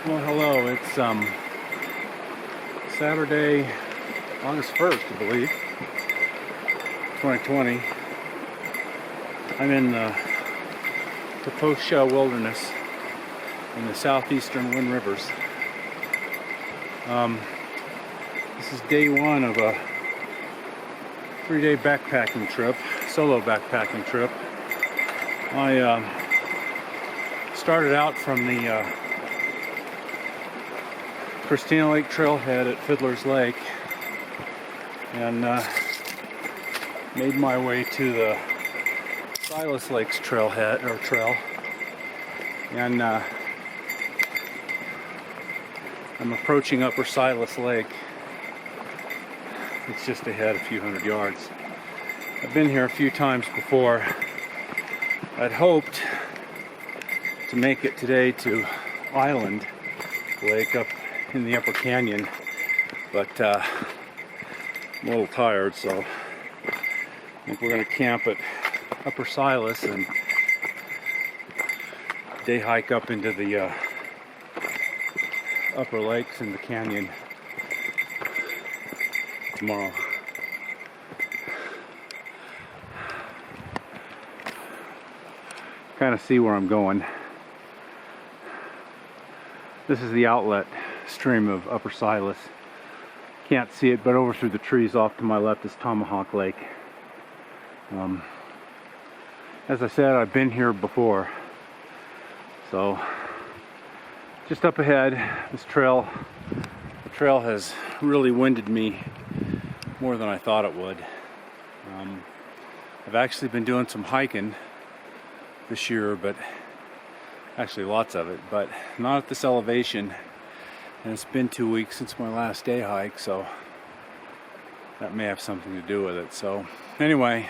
Well, hello. It's Saturday, August 1st, I believe, 2020. I'm in the Keposha Wilderness in the southeastern Wind Rivers. This is day one of a 3-day backpacking trip, solo backpacking trip. I started out from the Christina Lake trailhead at Fiddler's Lake and made my way to the Silas Lake's trailhead or trail, and I'm approaching Upper Silas Lake. It's just ahead a few hundred yards. I've been here a few times before. I'd hoped to make it today to Island Lake up in the Upper Canyon, but I'm a little tired, so I think we're going to camp at Upper Silas and day hike up into the upper lakes in the canyon tomorrow. Kind of see where I'm going. This is the outlet stream of Upper Silas. Can't see it, but over through the trees off to my left is Tomahawk Lake. As I said, I've been here before. So just up ahead, the trail has really winded me more than I thought it would. I've actually been doing some hiking this year, but actually lots of it, but not at this elevation. And it's been 2 weeks since my last day hike, so that may have something to do with it. So anyway,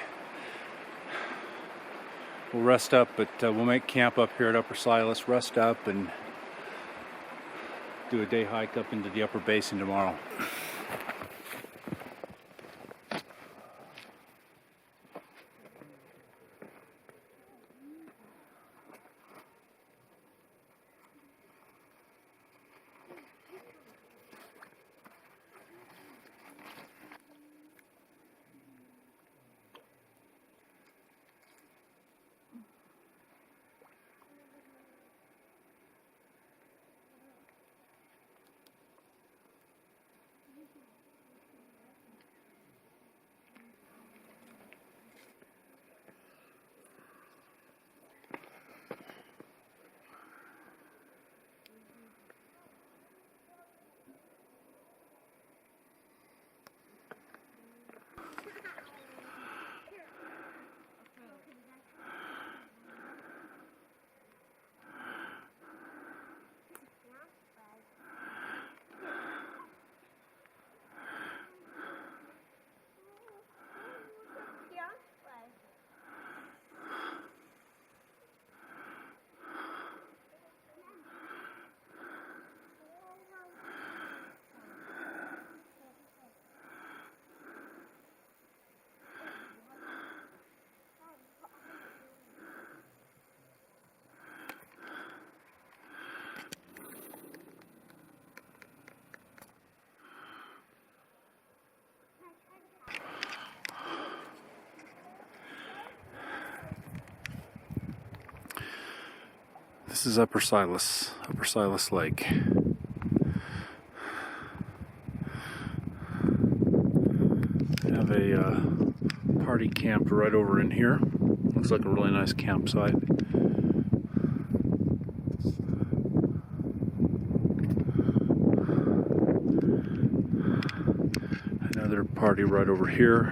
we'll rest up, but we'll make camp up here at Upper Silas, rest up, and do a day hike up into the upper basin tomorrow. This is Upper Silas Lake. I have a party camped right over in here. Looks like a really nice campsite. Another party right over here.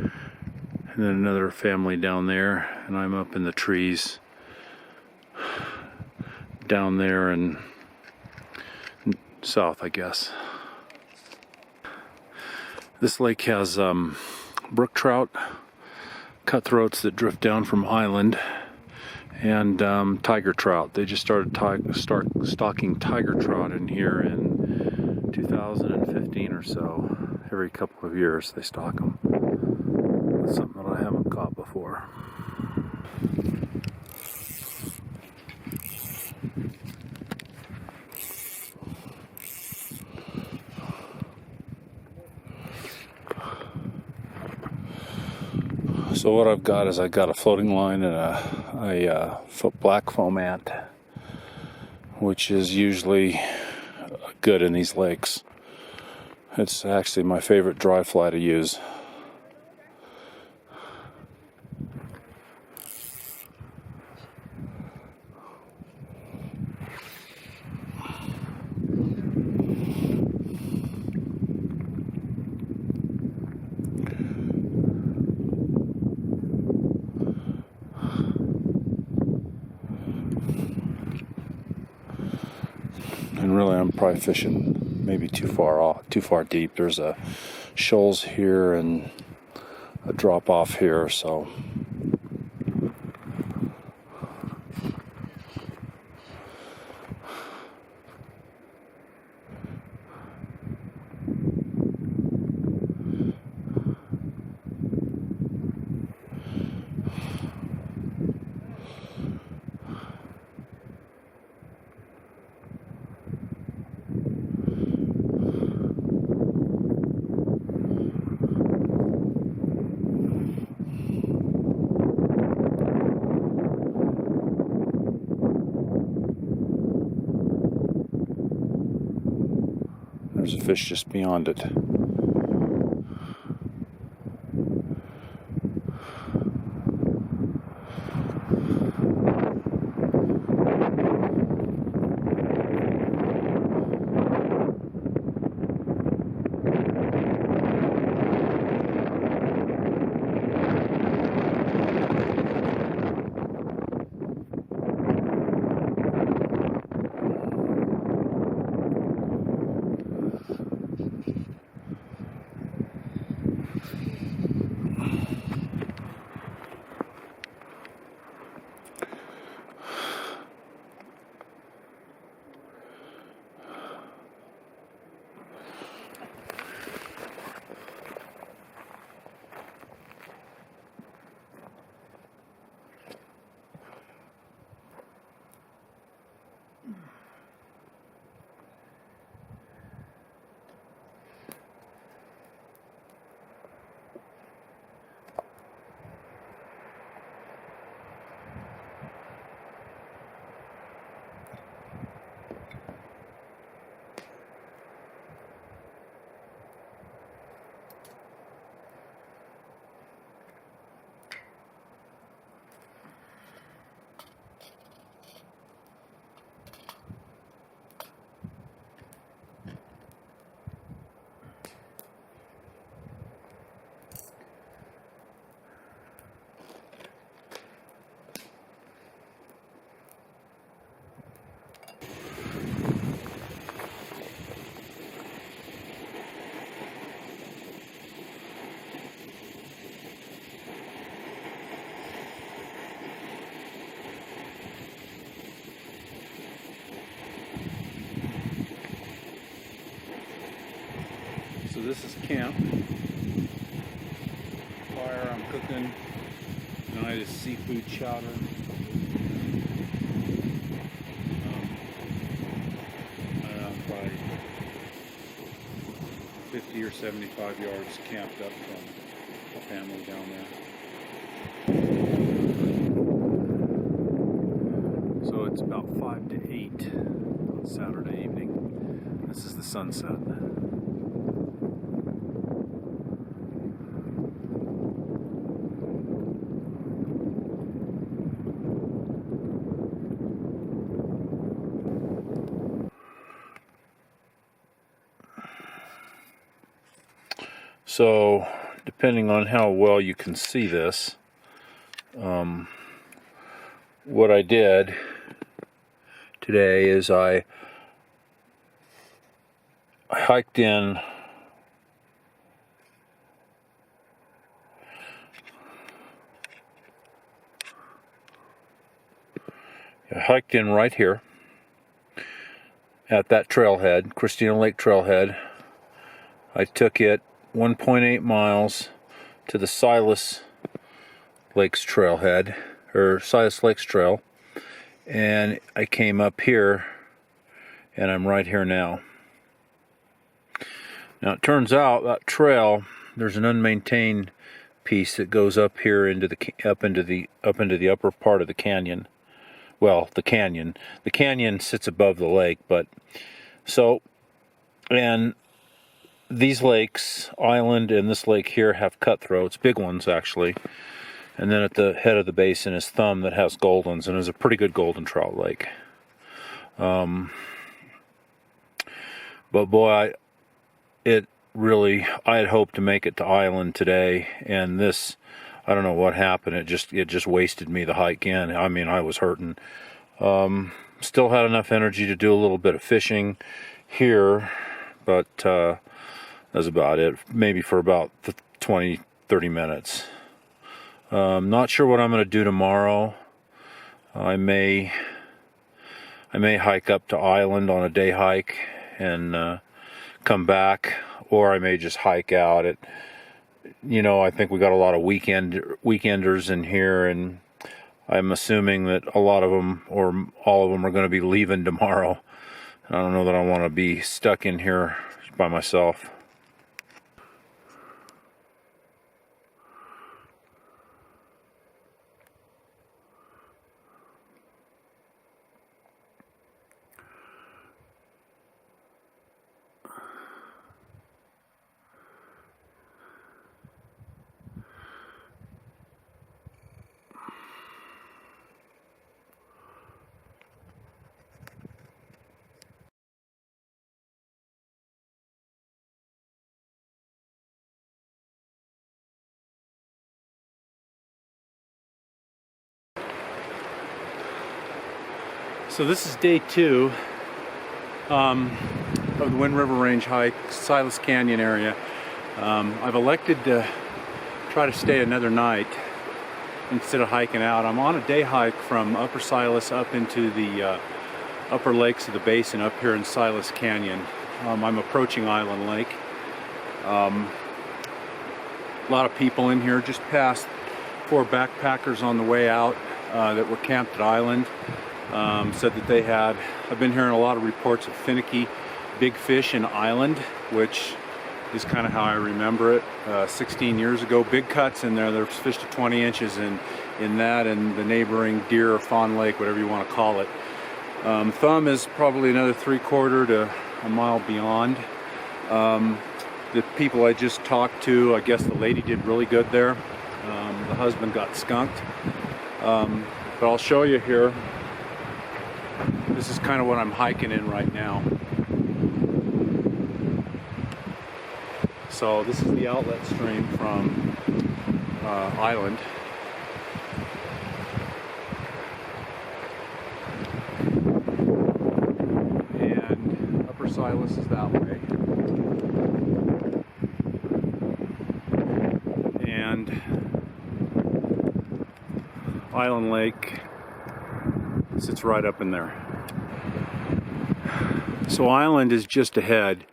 And then another family down there. And I'm up in the trees down there and south, I guess. This lake has brook trout, cutthroats that drift down from Island, and tiger trout. They just started stocking tiger trout in here in 2015 or so. Every couple of years they stock them. That's something that I haven't caught before. So what I've got is I got a floating line and a black foam ant, which is usually good in these lakes. It's actually my favorite dry fly to use. And really, I'm probably fishing maybe too far deep. There's a shoals here and a drop off here, so there's a fish just beyond it. So this is camp. Fire, I'm cooking nice seafood chowder. I'm probably 50 or 75 yards camped up from the family down there. So it's about 5 to 8 on Saturday evening. This is the sunset. So, depending on how well you can see this, what I did today is I hiked in right here at that trailhead, Christina Lake trailhead. I took it 1.8 miles to the Silas Lakes trailhead, or Silas Lakes Trail, and I came up here, and I'm right here now. Now it turns out that trail, there's an unmaintained piece that goes up here into the up into the upper part of the canyon. Well, the canyon sits above the lake, but so, and these lakes, Island and this lake here, have cutthroats, big ones actually. And then at the head of the basin is Thumb that has goldens, and is a pretty good golden trout lake. But boy, I had hoped to make it to Island today, and this, I don't know what happened. It just wasted me the hike in. I mean, I was hurting. Still had enough energy to do a little bit of fishing here, but that's about it. Maybe for about 20-30 minutes. Not sure what I'm going to do tomorrow. I may hike up to Island on a day hike and come back, or I may just hike out. I think we got a lot of weekenders in here, and I'm assuming that a lot of them or all of them are going to be leaving tomorrow. I don't know that I want to be stuck in here by myself. So this is day 2 of the Wind River Range hike, Silas Canyon area. I've elected to try to stay another night instead of hiking out. I'm on a day hike from Upper Silas up into the upper lakes of the basin up here in Silas Canyon. I'm approaching Island Lake. A lot of people in here. Just passed 4 backpackers on the way out that were camped at Island. Said that they had, I've been hearing a lot of reports of finicky big fish in Island, which is kind of how I remember it. 16 years ago, big cuts in there. There's fish to 20 inches in that and the neighboring Deer or Fawn Lake, whatever you want to call it. Thumb is probably another 3/4 to a mile beyond. The people I just talked to, I guess the lady did really good there. The husband got skunked. But I'll show you here. This is kind of what I'm hiking in right now. So this is the outlet stream from Island. And Upper Silas is that way. And Island Lake sits right up in there. So Island is just ahead.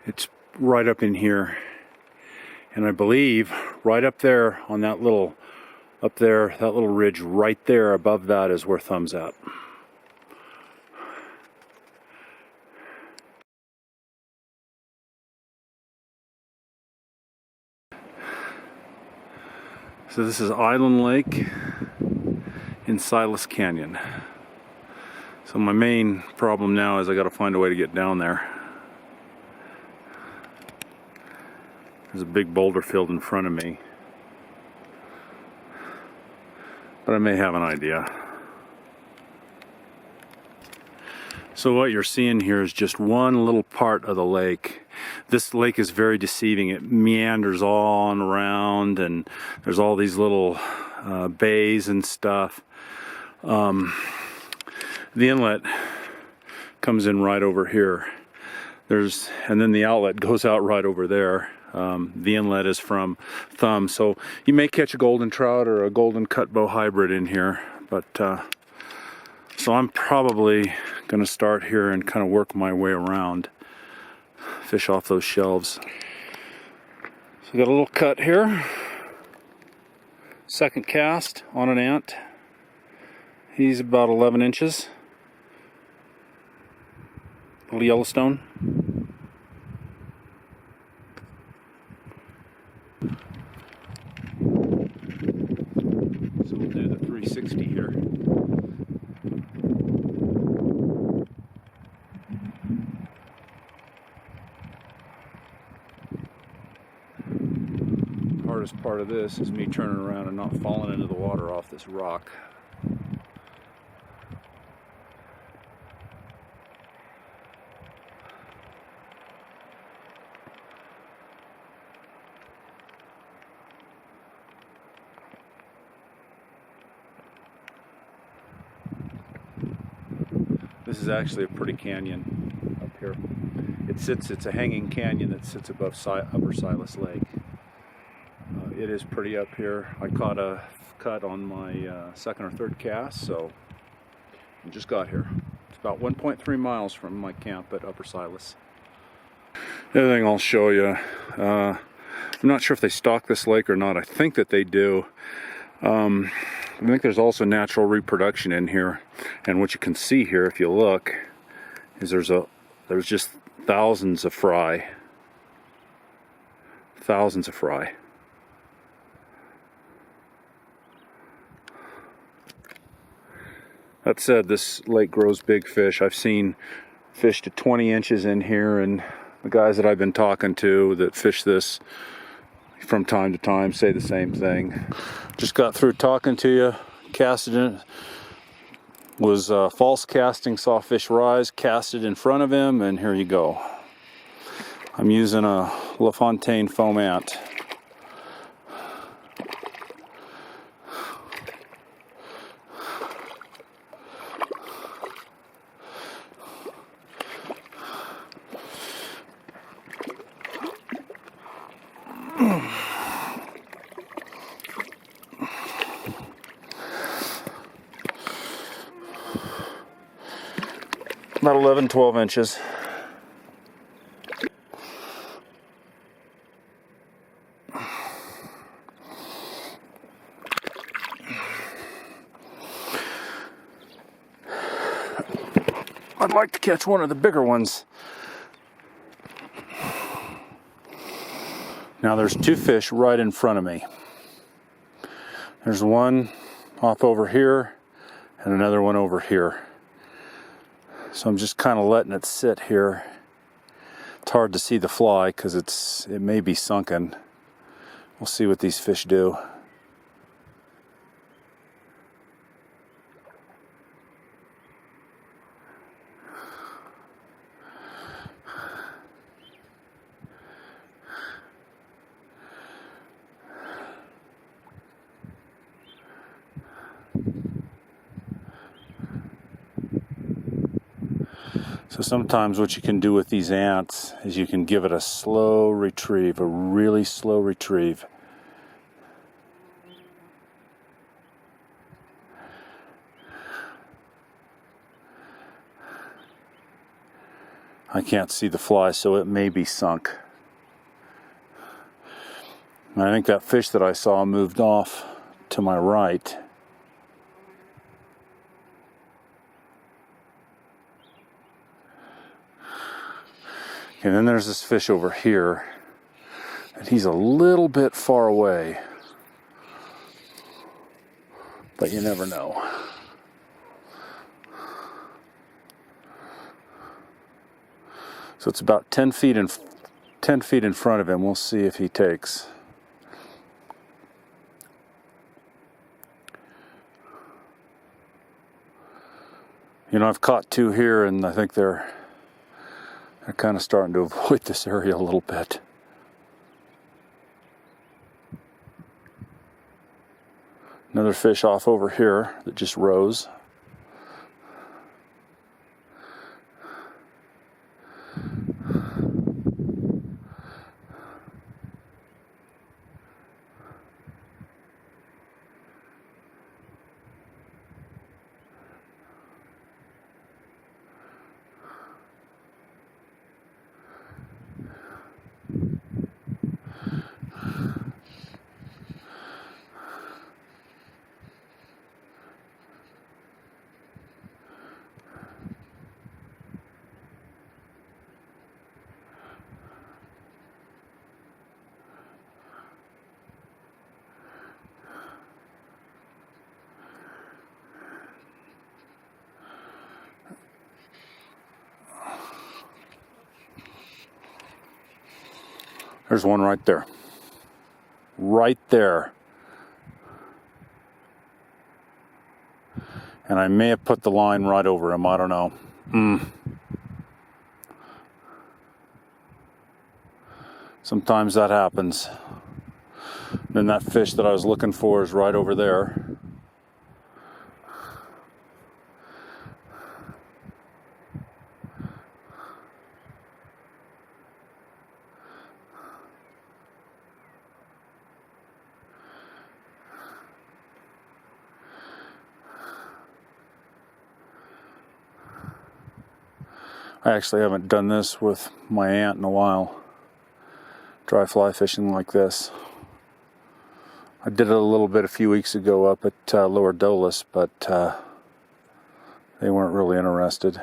It's right up in here. And I believe right up there on that little, that little ridge right there above that is where Thumb's at. So this is Island Lake in Silas Canyon. So my main problem now is I got to find a way to get down there. There's a big boulder field in front of me, but I may have an idea. So what you're seeing here is just one little part of the lake. This lake is very deceiving. It meanders all on around, and there's all these little bays and stuff. The inlet comes in right over here. And then the outlet goes out right over there. The inlet is from Thumb, so you may catch a golden trout or a golden cutbow hybrid in here. But so I'm probably going to start here and kind of work my way around, fish off those shelves. So we got a little cut here. Second cast on an ant. He's about 11 inches. Little Yellowstone. So we'll do the 360 here. Hardest part of this is me turning around and not falling into the water off this rock. This is actually a pretty canyon up here. It's a hanging canyon that sits above Upper Silas Lake. It is pretty up here. I caught a cut on my second or third cast, so I just got here. It's about 1.3 miles from my camp at Upper Silas. The other thing I'll show you, I'm not sure if they stock this lake or not. I think that they do. I think there's also natural reproduction in here, and what you can see here, if you look, is there's just thousands of fry. Thousands of fry. That said, this lake grows big fish. I've seen fish to 20 inches in here, and the guys that I've been talking to that fish this from time to time say the same thing. Just got through talking to you, casted in, was false casting, saw fish rise, casted in front of him, and here you go. I'm using a LaFontaine foam ant. About 11, 12 inches. I'd like to catch one of the bigger ones. Now there's two fish right in front of me. There's one off over here and another one over here. So I'm just kind of letting it sit here. It's hard to see the fly because it may be sunken. We'll see what these fish do. So sometimes what you can do with these ants is you can give it a slow retrieve, a really slow retrieve. I can't see the fly, so it may be sunk. And I think that fish that I saw moved off to my right. And then there's this fish over here, and he's a little bit far away, but you never know. So it's about 10 feet in front of him. We'll see if he takes. You know, I've caught two here, and I think they're kind of starting to avoid this area a little bit. Another fish off over here that just rose. There's one right there. Right there. And I may have put the line right over him, I don't know. Sometimes that happens. And that fish that I was looking for is right over there. I actually haven't done this with my aunt in a while. Dry fly fishing like this. I did it a little bit a few weeks ago up at Lower Dulles, but they weren't really interested.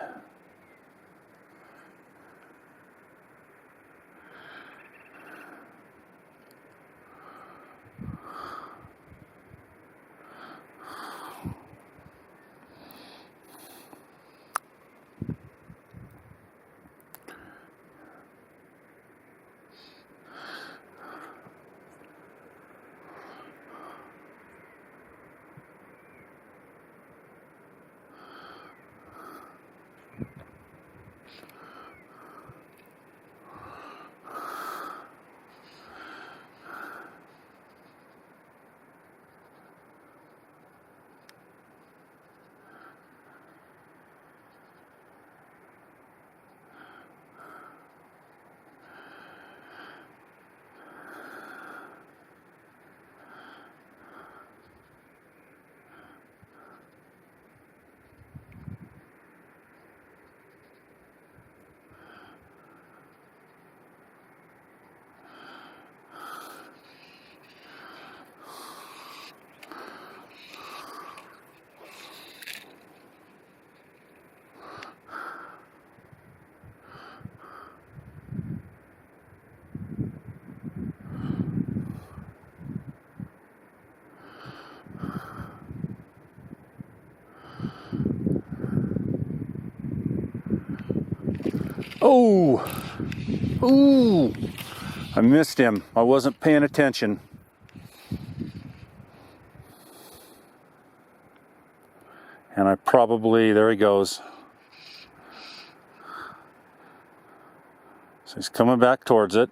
Oh! Ooh! I missed him. I wasn't paying attention. And I probably, there he goes. So he's coming back towards it.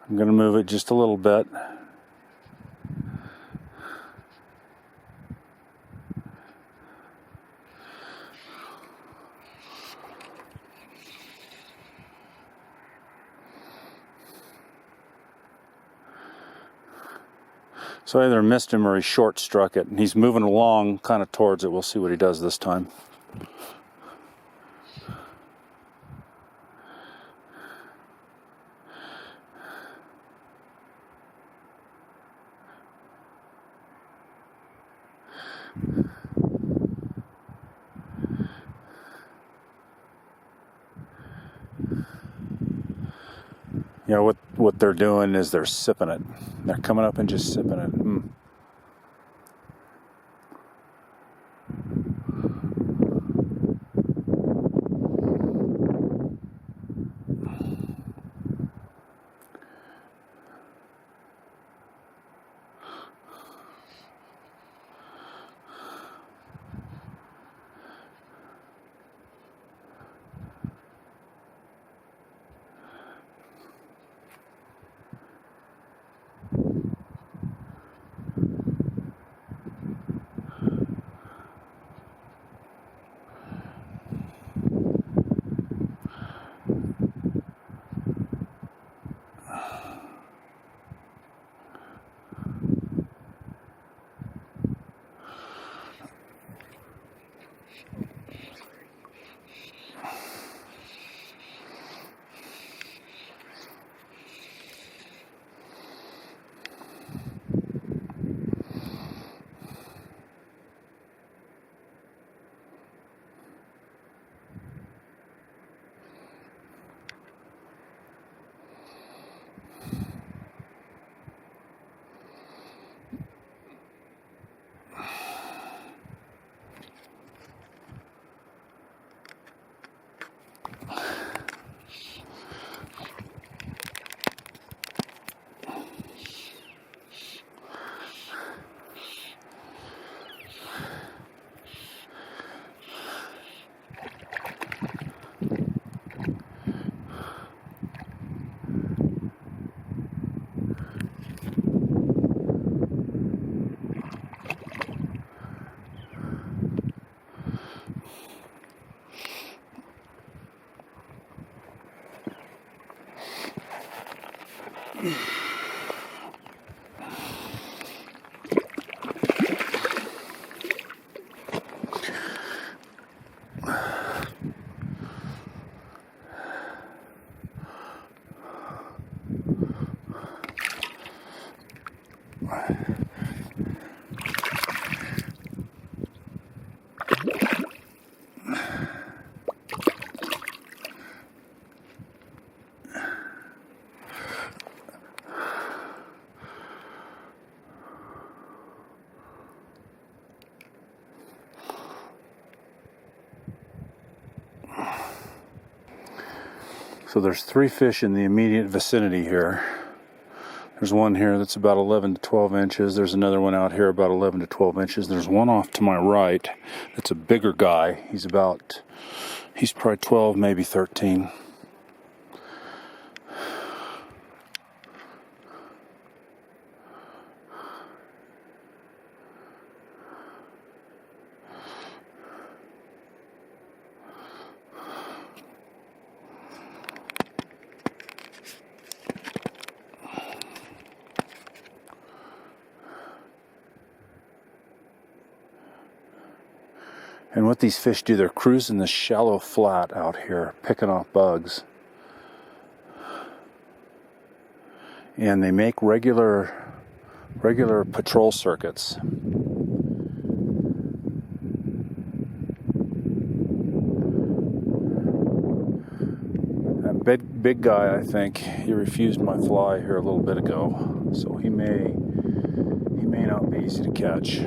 I'm going to move it just a little bit. So I either missed him or he short struck it. And he's moving along kind of towards it. We'll see what he does this time. You know, what they're doing is they're sipping it. They're coming up and just sipping it. So there's 3 fish in the immediate vicinity here. There's one here that's about 11 to 12 inches. There's another one out here about 11 to 12 inches. There's one off to my right that's a bigger guy. He's probably 12, maybe 13. And what these fish do, they're cruising this shallow flat out here, picking off bugs. And they make regular patrol circuits. That big guy, I think, he refused my fly here a little bit ago, so he may not be easy to catch.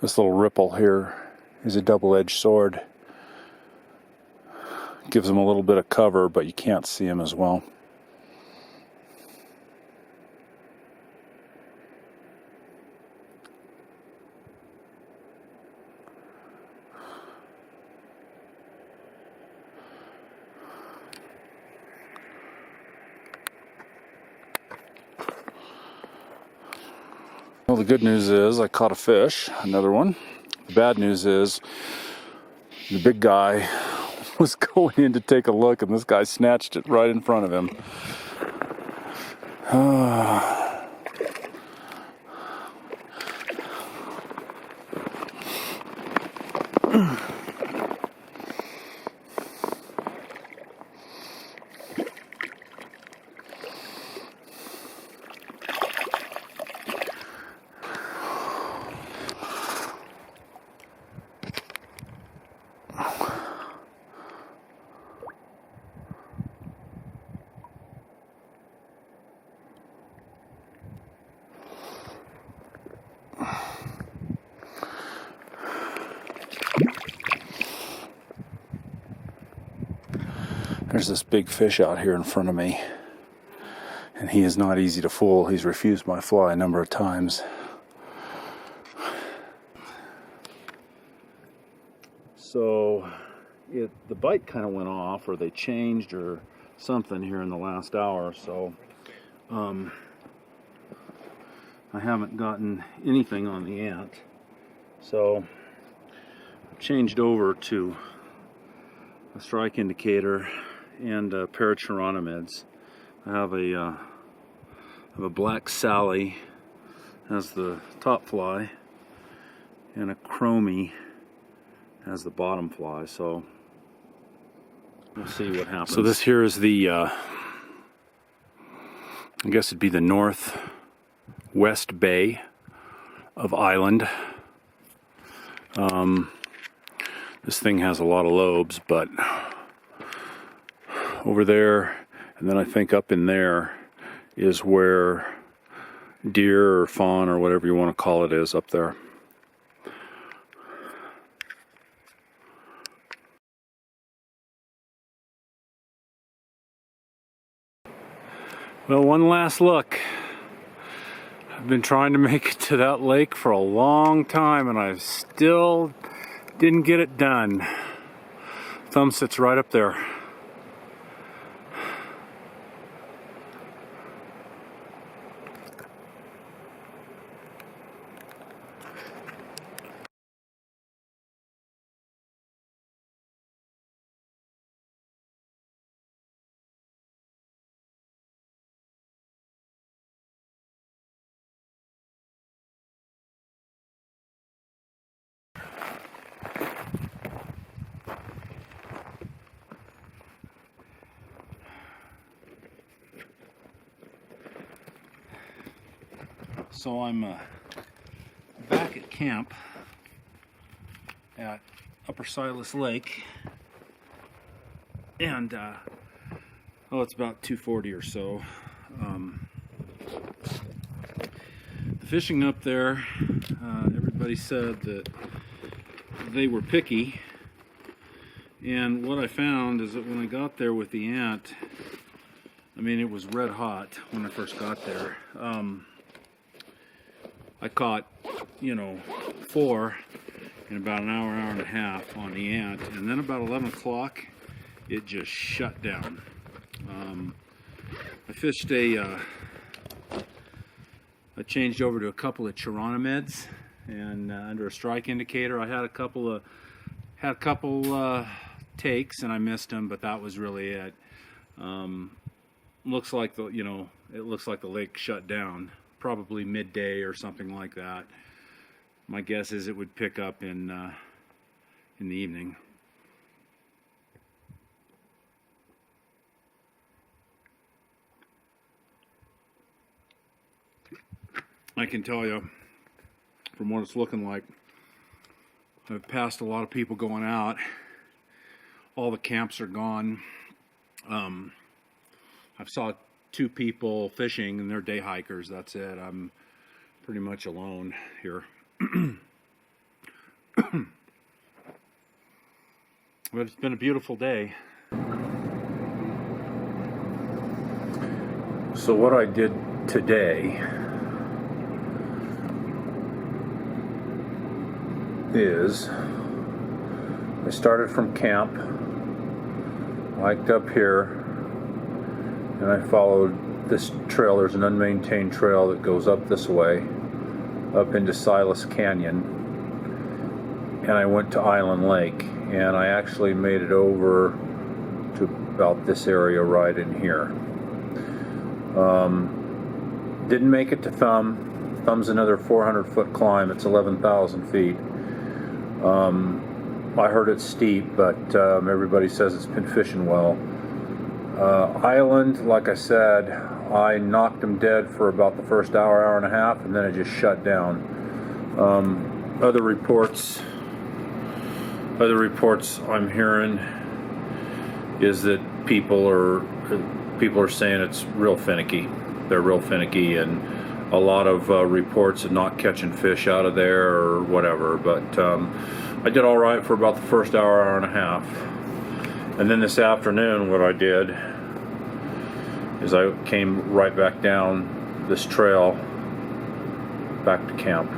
This little ripple here is a double-edged sword. Gives them a little bit of cover, but you can't see them as well. Well, the good news is I caught a fish, another one. The bad news is the big guy was going in to take a look and this guy snatched it right in front of him. There's this big fish out here in front of me, and he is not easy to fool. He's refused my fly a number of times. So the bite kind of went off, or they changed or something here in the last hour, so I haven't gotten anything on the ant. So I've changed over to a strike indicator and a pair of chironomids. I have a Black Sally has the top fly, and a chromie has the bottom fly. So we'll see what happens. So this here is the, I guess it'd be the northwest bay of Island. This thing has a lot of lobes, but over there, and then I think up in there is where deer or fawn or whatever you want to call it is up there. Well, one last look. I've been trying to make it to that lake for a long time, and I still didn't get it done. Thumb sits right up there. So I'm back at camp at Upper Silas Lake, and oh, it's about 2:40 or so. The fishing up there, everybody said that they were picky, and what I found is that when I got there with the ant, I mean, it was red hot when I first got there. I caught, 4 in about an hour, hour and a half on the ant, and then about 11 o'clock, it just shut down. I fished I changed over to a couple of chironomids, and under a strike indicator, I had a couple takes, and I missed them, but that was really it. Looks like it looks like the lake shut down. Probably midday or something like that. My guess is it would pick up in the evening. I can tell you, from what it's looking like, I've passed a lot of people going out. All the camps are gone. I've saw 2 people fishing, and they're day hikers. That's it. I'm pretty much alone here. But it's been a beautiful day. So what I did today is I started from camp, hiked up here, and I followed this trail. There's an unmaintained trail that goes up this way, up into Silas Canyon, and I went to Island Lake, and I actually made it over to about this area right in here. Didn't make it to Thumb. Thumb's another 400-foot climb. It's 11,000 feet. I heard it's steep, but everybody says it's been fishing well. Island, like I said, I knocked them dead for about the first hour, hour and a half, and then it just shut down. Other reports I'm hearing is that people are saying it's real finicky. They're real finicky, and a lot of reports of not catching fish out of there or whatever. But I did all right for about the first hour, hour and a half. And then this afternoon, what I did is I came right back down this trail back to camp.